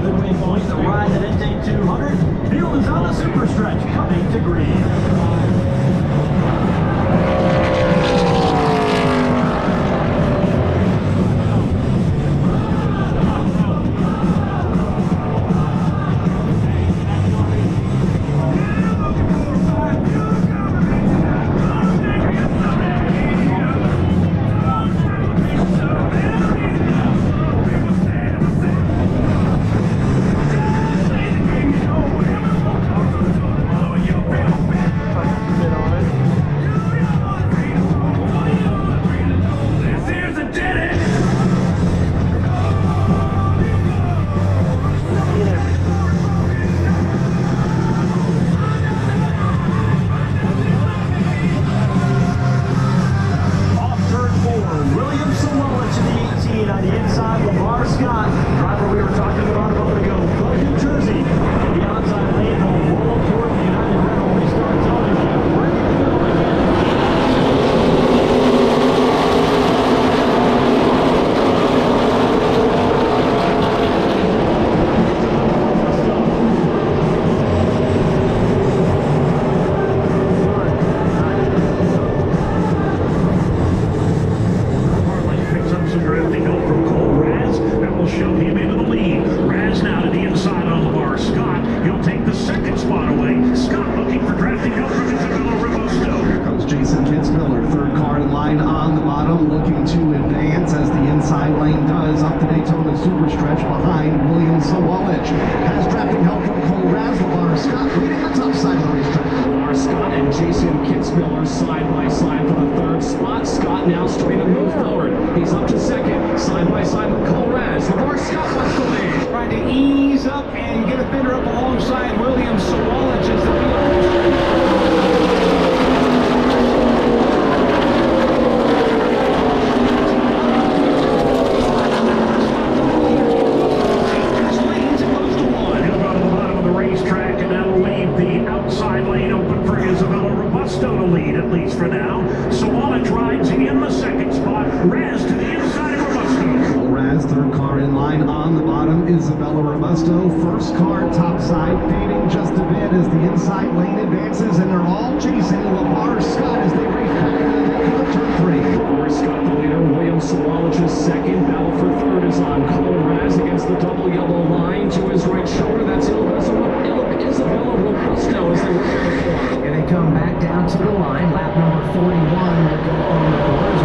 halfway point to ride at Intake 200. Field is on the super stretch, coming to green. Looking to advance as the inside lane does up the Daytona super stretch behind William Sawalich. Has drafting help from Cole Raz. Lamar Scott leading the top side of the racetrack. Lamar Scott and Jason Kitzmiller side by side for the third spot. Scott now straight and move forward. He's up to second, side by side with Cole Raz. Lamar Scott wants the lead. Trying to ease up and get a fender up alongside William Sawalich as the field. At least for now. Sawalich rides in the second spot. Raz to the inside of Robusto. Raz, third car in line on the bottom. Isabella Robusto, first car top side, fading just a bit as the inside lane advances, and they're all chasing Lamar Scott as they race back into turn 3. Lamar Scott the leader. William Sawalich's second. Battle for third is on. Cole Raz against the double yellow line to his right shoulder. That's Isabella Robusto as they work in the corner. And they come back down to the line. Lap number 41 will go on the boards.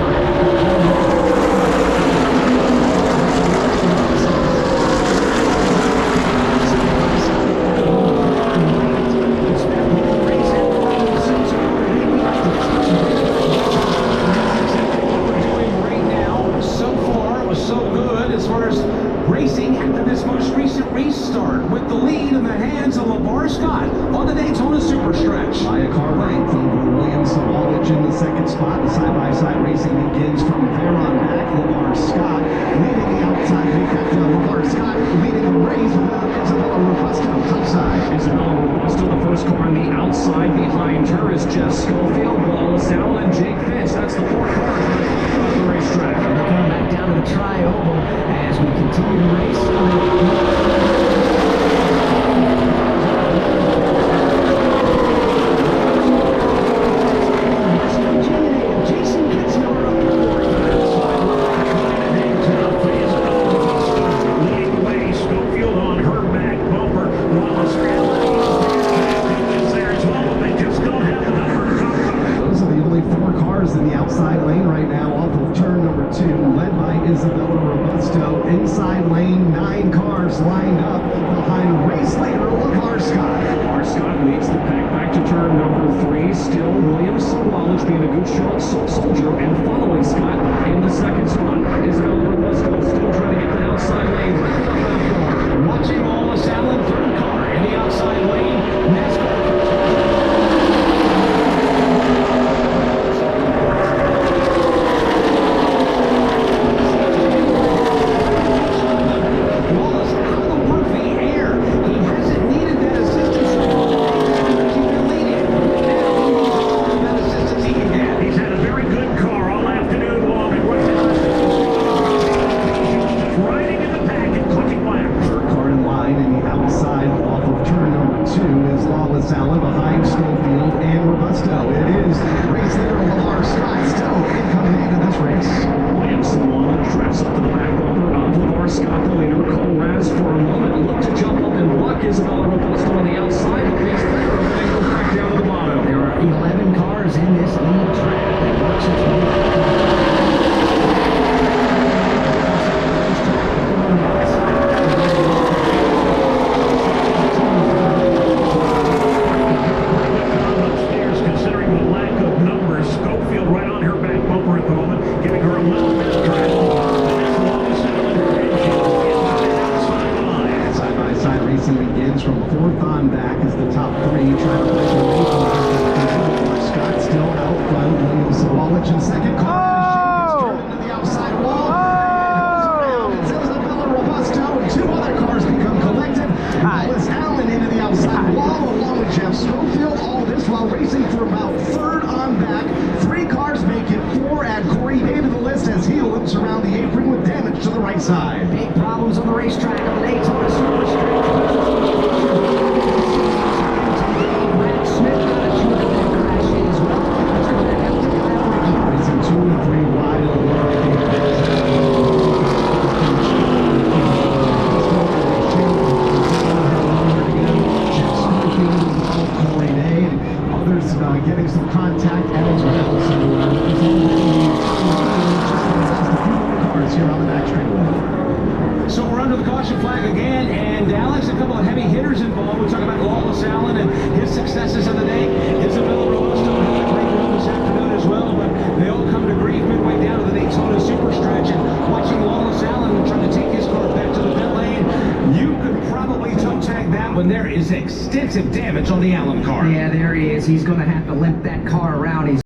Racing after this most recent restart with the lead in the hands of Lamar Scott on the Daytona super stretch. By a car length over William Sawalich in the second spot. The side-by-side racing begins from there on back. Lamar Scott leading the outside. Lamar Scott leading the race with Isabella Robusto topside. Isabella Robusto, the first car on the outside. Behind her is Jeff Schofield, Wallace Allen, and Jake Finch. That's the four cars on the racetrack. And they come back down to the tri-oval as we continue to race. In the outside lane right now off of turn number 2, led by Isabella Robusto. Inside lane racing begins from fourth on back as the top three try to push away from Scott still out front. William Sawalich in second. Car turned into the outside wall. It goes around. It's Isabella Robusto and two other cars become collected. Wallace Allen into the outside wall along with Jeff Schofield. All this while racing for about third on back. Three cars make it four. Add Corey Day to the list as he loops around the apron with damage to the right side. Big problems on the racetrack on the Daytona Superstretch. Brad Smith got a few of that crash in as well. Turn that out to Kyle Rickey. Racing 2 and 3 wide on the Corey Day and others getting some contact as well. So just a few more cars here on the back straightaway. So we're under the caution flag again, and Alex, a couple of heavy hitters involved. We talk about Wallace Allen and his successes of the day. Isabella Robusto had a great run this afternoon as well, but they all come to grief midway down to the Daytona Superstretch. And watching Wallace Allen trying to take his car back to the pit lane, you could probably toe tag that one. There is extensive damage on the Allen car. Yeah, there he is. He's going to have to limp that car around. He's